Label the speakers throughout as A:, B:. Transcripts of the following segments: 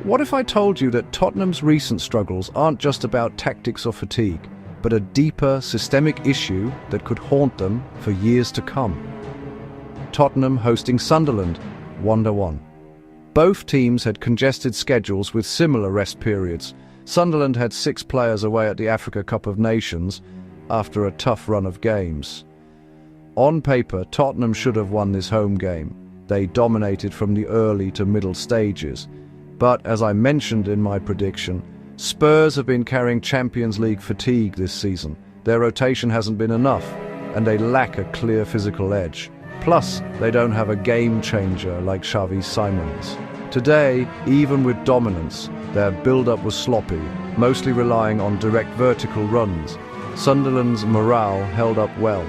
A: What if I told you that Tottenham's recent struggles aren't just about tactics or fatigue, but a deeper, systemic issue that could haunt them for years to come? Tottenham hosting Sunderland, 1-1. Both teams had congested schedules with similar rest periods. Sunderland had 6 players away at the Africa Cup of Nations after a tough run of games. On paper, Tottenham should have won this home game. They dominated from the early to middle stages. But, as I mentioned in my prediction, Spurs have been carrying Champions League fatigue this season. Their rotation hasn't been enough, and they lack a clear physical edge. Plus, they don't have a game-changer like Xavi Simons. Today, even with dominance, their build-up was sloppy, mostly relying on direct vertical runs. Sunderland's morale held up well.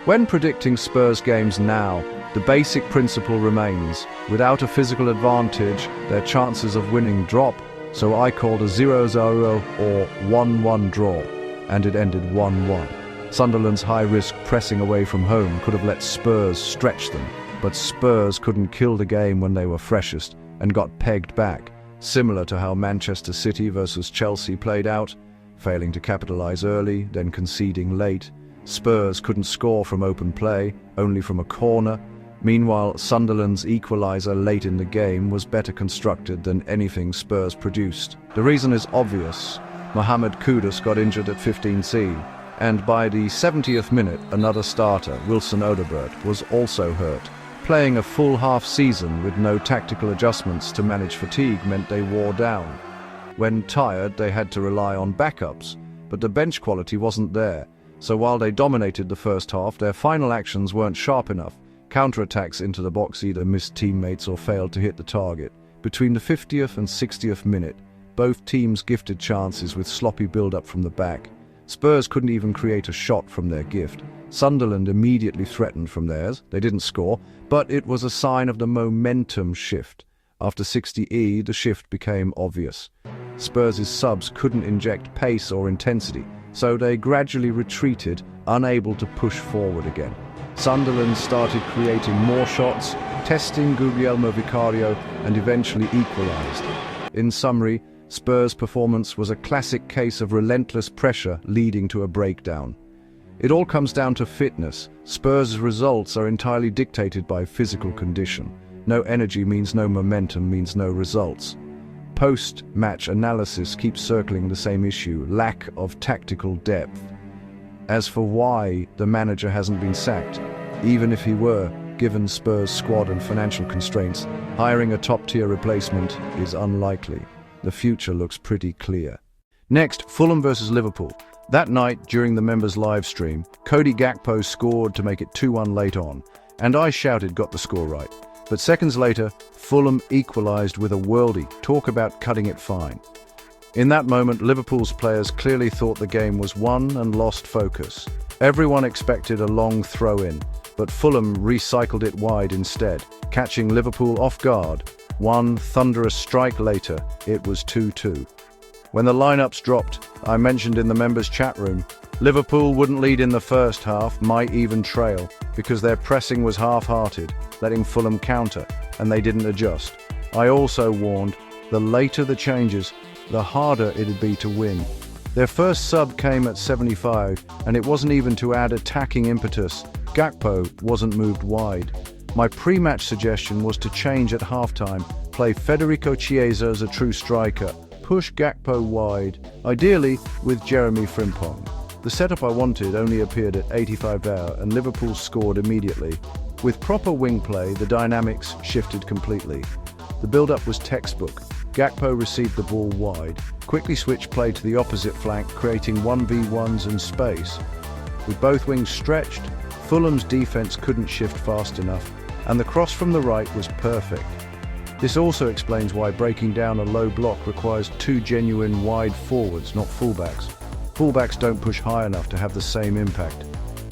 A: When predicting Spurs games now, the basic principle remains: without a physical advantage, their chances of winning drop, so I called a 0-0 or 1-1 draw, and it ended 1-1. Sunderland's high-risk pressing away from home could have let Spurs stretch them, but Spurs couldn't kill the game when they were freshest and got pegged back, similar to how Manchester City versus Chelsea played out, failing to capitalize early, then conceding late. Spurs couldn't score from open play, only from a corner. Meanwhile, Sunderland's equalizer late in the game was better constructed than anything Spurs produced. The reason is obvious. Mohamed Kudus got injured at 15C, and by the 70th minute, another starter, Wilson Odobert, was also hurt. Playing a full half season with no tactical adjustments to manage fatigue meant they wore down. When tired, they had to rely on backups, but the bench quality wasn't there. So while they dominated the first half, their final actions weren't sharp enough. Counterattacks into the box either missed teammates or failed to hit the target. Between the 50th and 60th minute, both teams gifted chances with sloppy build-up from the back. Spurs couldn't even create a shot from their gift. Sunderland immediately threatened from theirs. They didn't score, but it was a sign of the momentum shift. After 60E, the shift became obvious. Spurs' subs couldn't inject pace or intensity, so they gradually retreated, unable to push forward again. Sunderland started creating more shots, testing Guglielmo Vicario, and eventually equalized. In summary, Spurs' performance was a classic case of relentless pressure leading to a breakdown. It all comes down to fitness. Spurs' results are entirely dictated by physical condition. No energy means no momentum, means no results. Post-match analysis keeps circling the same issue: lack of tactical depth. As for why the manager hasn't been sacked, even if he were, given Spurs' squad and financial constraints, hiring a top-tier replacement is unlikely. The future looks pretty clear. Next, Fulham versus Liverpool. That night, during the members' live stream, Cody Gakpo scored to make it 2-1 late on, and I shouted got the score right. But seconds later, Fulham equalized with a worldie. Talk about cutting it fine. In that moment, Liverpool's players clearly thought the game was won and lost focus. Everyone expected a long throw-in, but Fulham recycled it wide instead, catching Liverpool off guard. One thunderous strike later, it was 2-2. When the lineups dropped, I mentioned in the members' chat room, Liverpool wouldn't lead in the first half, might even trail, because their pressing was half-hearted, letting Fulham counter, and they didn't adjust. I also warned, the later the changes, the harder it'd be to win. Their first sub came at 75, and it wasn't even to add attacking impetus. Gakpo wasn't moved wide. My pre-match suggestion was to change at halftime, play Federico Chiesa as a true striker, push Gakpo wide, ideally with Jeremy Frimpong. The setup I wanted only appeared at 85 hour, and Liverpool scored immediately. With proper wing play, the dynamics shifted completely. The build-up was textbook. Gakpo received the ball wide, quickly switched play to the opposite flank, creating 1v1s in space. With both wings stretched, Fulham's defense couldn't shift fast enough, and the cross from the right was perfect. This also explains why breaking down a low block requires 2 genuine wide forwards, not fullbacks. Fullbacks don't push high enough to have the same impact.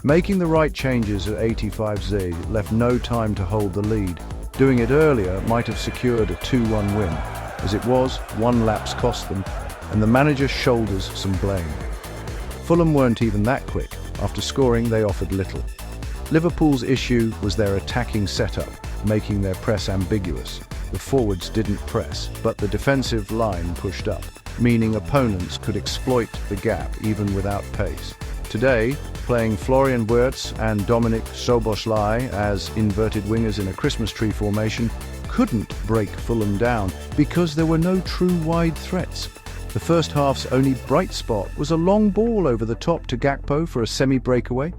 A: Making the right changes at 85Z left no time to hold the lead. Doing it earlier might have secured a 2-1 win. As it was, one lapse cost them, and the manager shoulders some blame. Fulham weren't even that quick. After scoring, they offered little. Liverpool's issue was their attacking setup, making their press ambiguous. The forwards didn't press, but the defensive line pushed up, meaning opponents could exploit the gap even without pace. Today, playing Florian Wirtz and Dominik Szoboszlai as inverted wingers in a Christmas tree formation couldn't break Fulham down because there were no true wide threats. The first half's only bright spot was a long ball over the top to Gakpo for a semi-breakaway,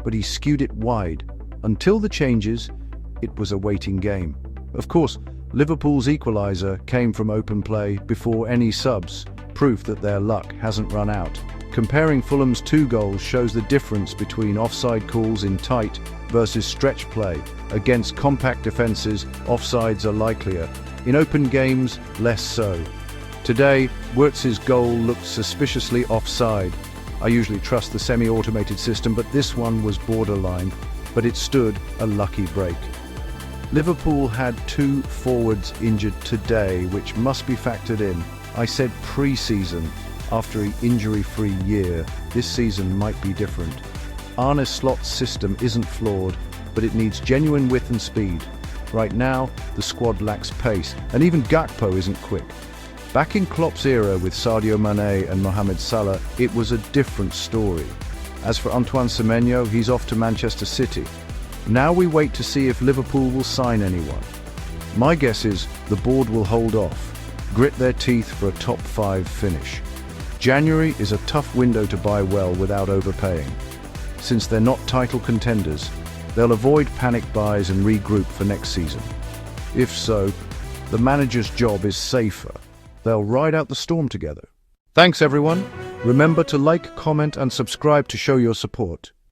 A: but he skewed it wide. Until the changes, it was a waiting game. Of course, Liverpool's equalizer came from open play before any subs, proof that their luck hasn't run out. Comparing Fulham's 2 goals shows the difference between offside calls in tight versus stretch play. Against compact defences, offsides are likelier. In open games, less so. Today, Wirtz's goal looked suspiciously offside. I usually trust the semi-automated system, but this one was borderline, but it stood a lucky break. Liverpool had 2 forwards injured today, which must be factored in. I said pre-season. After an injury-free year, this season might be different. Arne Slot's system isn't flawed, but it needs genuine width and speed. Right now, the squad lacks pace, and even Gakpo isn't quick. Back in Klopp's era with Sadio Mane and Mohamed Salah, it was a different story. As for Antoine Semenyo, he's off to Manchester City. Now we wait to see if Liverpool will sign anyone. My guess is the board will hold off, grit their teeth for a top 5 finish. January is a tough window to buy well without overpaying. Since they're not title contenders, they'll avoid panic buys and regroup for next season. If so, the manager's job is safer. They'll ride out the storm together. Thanks everyone. Remember to like, comment and subscribe to show your support.